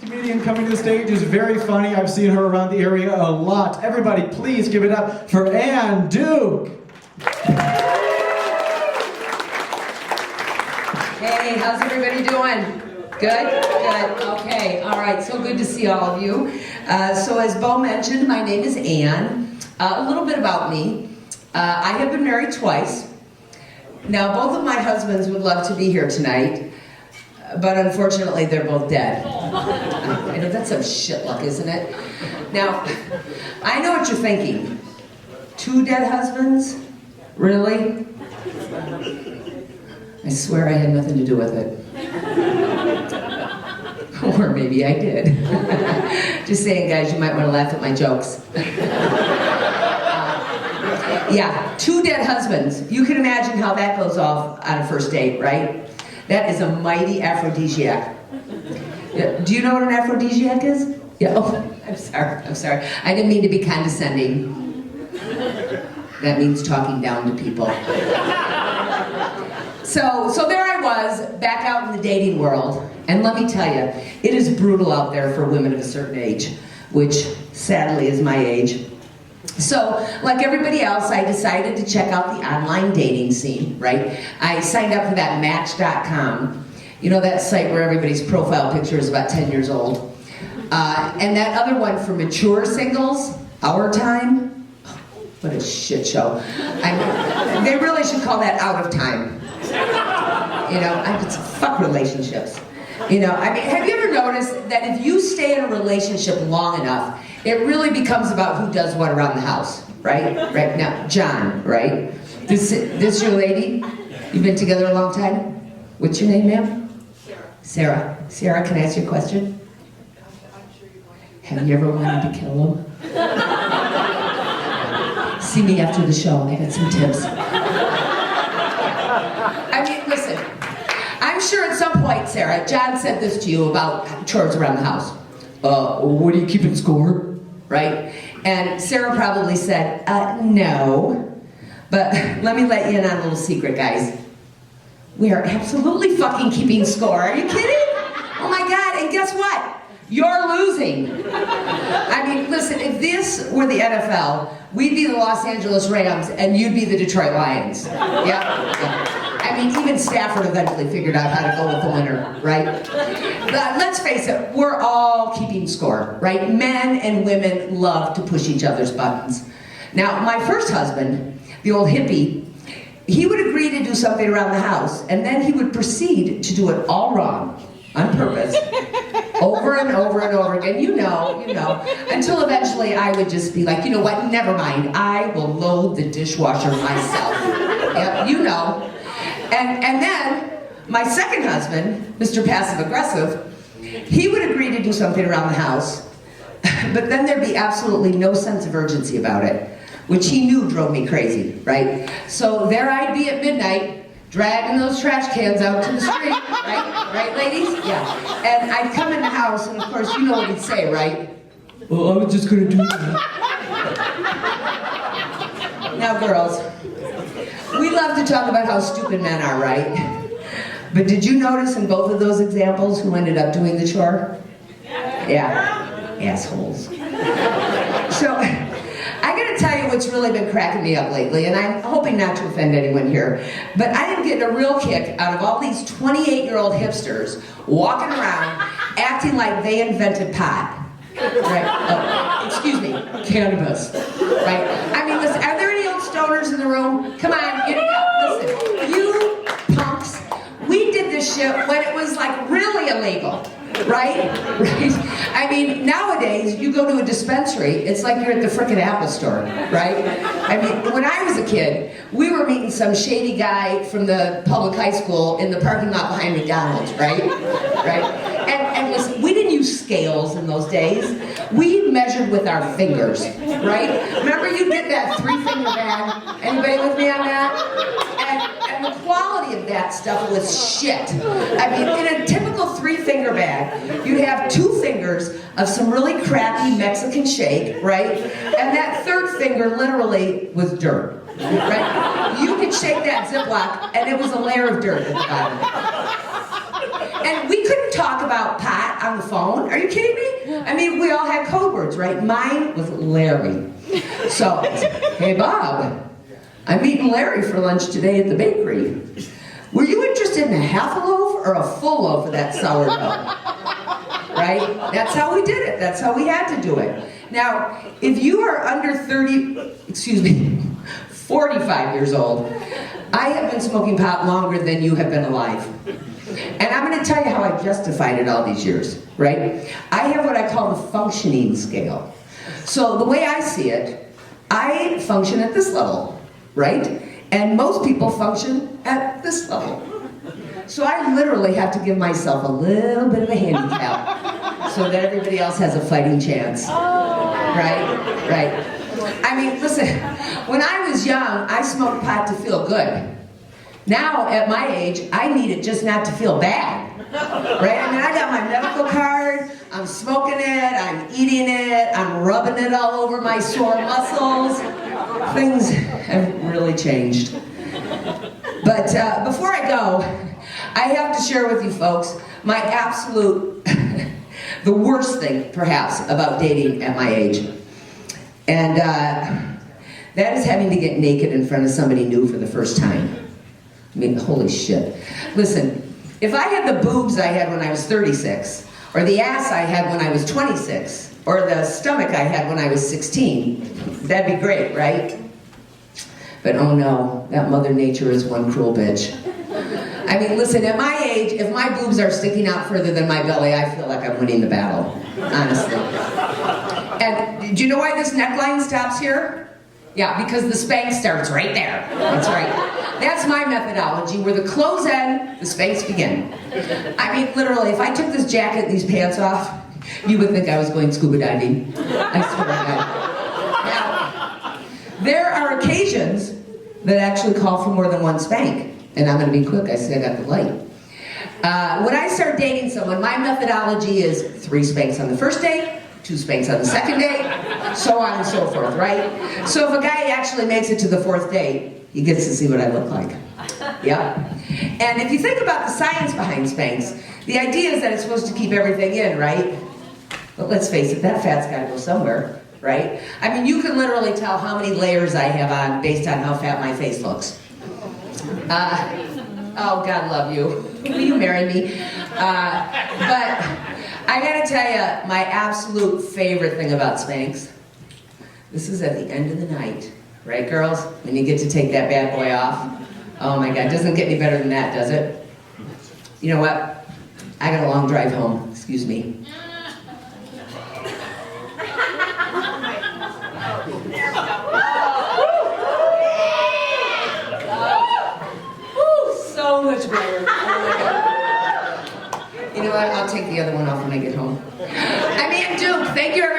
Comedian coming to the stage is very funny. I've seen her around the area a lot. Everybody, please give it up for Ann Duke. Hey, how's everybody doing? Good? Good. Okay. All right. So good to see all of you. So as Bo mentioned, my name is Ann. A little bit about me. I have been married twice. Now, both of my husbands would love to be here tonight, but unfortunately, they're both dead. I know that's some shit luck, isn't it? Now, I know what you're thinking. 2 dead husbands? Really? I swear I had nothing to do with it. Or maybe I did. Just saying, guys, you might want to laugh at my jokes. Yeah, 2 dead husbands. You can imagine how that goes off on a first date, right? That is a mighty aphrodisiac. Yeah, do you know what an aphrodisiac is? Yeah. Oh, I'm sorry. I didn't mean to be condescending. That means talking down to people. So there I was, back out in the dating world, and let me tell you, it is brutal out there for women of a certain age, which sadly is my age. So, like everybody else, I decided to check out the online dating scene, right? I signed up for that Match.com, you know, that site where everybody's profile picture is about 10 years old. And that other one for mature singles, Our Time. Oh, what a shit show. They really should call that Out of Time. You know, fuck relationships. You know, I mean, have you ever noticed that if you stay in a relationship long enough, it really becomes about who does what around the house, right? Right now, John, right? This your lady? You've been together a long time? What's your name, ma'am? Sarah. Sarah, can I ask you a question? Have you ever wanted to kill him? See me after the show, I got some tips. I mean, listen, I'm sure at some point, Sarah, John said this to you about chores around the house. What are you keeping score? Right? And Sarah probably said, no. But let me let you in on a little secret, guys. We are absolutely fucking keeping score. Are you kidding? Oh my God, and guess what? You're losing. I mean, listen, if this were the NFL, we'd be the Los Angeles Rams and you'd be the Detroit Lions. Yeah. I mean, even Stafford eventually figured out how to go with the winner, right? But let's face it, we're all keeping score, right? Men and women love to push each other's buttons. Now, my first husband, the old hippie, he would agree to do something around the house, and then he would proceed to do it all wrong, on purpose, over and over and over again, you know, until eventually I would just be like, you know what, never mind, I will load the dishwasher myself. Yep, you know. And then, my second husband, Mr. Passive Aggressive, he would agree to do something around the house, but then there'd be absolutely no sense of urgency about it, which he knew drove me crazy, right? So there I'd be at midnight, dragging those trash cans out to the street, right? Right, ladies? Yeah. And I'd come in the house, and of course, you know what he'd say, right? Well, I was just gonna do that. Now, girls, we love to talk about how stupid men are, right? But did you notice in both of those examples who ended up doing the chore? Yeah, assholes. So, I gotta tell you what's really been cracking me up lately, and I'm hoping not to offend anyone here, but I am getting a real kick out of all these 28-year-old hipsters walking around acting like they invented pot. Right? Excuse me, cannabis. Right? I mean, listen, are there any old stoners in the room? Come on, listen, you punks, we did this shit when it was like really illegal. Right? Right? I mean, nowadays, you go to a dispensary, it's like you're at the frickin' Apple store, right? I mean, when I was a kid, we were meeting some shady guy from the public high school in the parking lot behind McDonald's, right? Right? And listen, we didn't use scales in those days. We measured with our fingers, right? Remember you'd get that 3-finger bag? Anybody with me on that? And the quality of that stuff was shit. I mean, in a typical 3-finger bag, you'd have 2 fingers of some really crappy Mexican shake, right? And that 3rd finger literally was dirt, right? You could shake that Ziploc and it was a layer of dirt at the bottom. And we couldn't talk about pot on the phone. Are you kidding me? I mean, we all had code words, right? Mine was Larry. So, hey Bob, I'm meeting Larry for lunch today at the bakery. Were you interested in a half a loaf or a full loaf of that sourdough? Right? That's how we did it. That's how we had to do it. Now, if you are under 45 years old, I have been smoking pot longer than you have been alive. And I'm going to tell you how I justified it all these years, right? I have what I call the functioning scale. So the way I see it, I function at this level, right? And most people function at this level. So I literally have to give myself a little bit of a handicap so that everybody else has a fighting chance. Right? Right. I mean, listen, when I was young, I smoked pot to feel good. Now, at my age, I need it just not to feel bad. Right? I mean, I got my medical card, I'm smoking it, I'm eating it, I'm rubbing it all over my sore muscles. Things have really changed. But before I go, I have to share with you folks my absolute, the worst thing, perhaps, about dating at my age. And that is having to get naked in front of somebody new for the first time. I mean, holy shit. Listen, if I had the boobs I had when I was 36, or the ass I had when I was 26, or the stomach I had when I was 16, that'd be great, right? But oh no, that Mother Nature is one cruel bitch. I mean, listen, at my age, if my boobs are sticking out further than my belly, I feel like I'm winning the battle, honestly. And do you know why this neckline stops here? Yeah, because the spank starts right there. That's right. That's my methodology, where the clothes end, the spanks begin. I mean, literally, if I took this jacket and these pants off, you would think I was going scuba diving. I swear to God. Now, there are occasions that actually call for more than one spank. And I'm going to be quick, I see I got the light. When I start dating someone, my methodology is 3 spanks on the first date, 2 spanks on the second date, so on and so forth, right? So if a guy actually makes it to the 4th date, he gets to see what I look like. Yeah. And if you think about the science behind spanks, the idea is that it's supposed to keep everything in, right? But let's face it, that fat's got to go somewhere, right? I mean, you can literally tell how many layers I have on based on how fat my face looks. Oh, God love you. Will you marry me? But I gotta tell you, my absolute favorite thing about spanks, this is at the end of the night, right, girls? When you get to take that bad boy off. Oh my God, doesn't get any better than that, does it? You know what? I got a long drive home, excuse me. So much better. You know what? I'll take the other one off when I get home. I'm Aunt Duke. Thank you, everybody.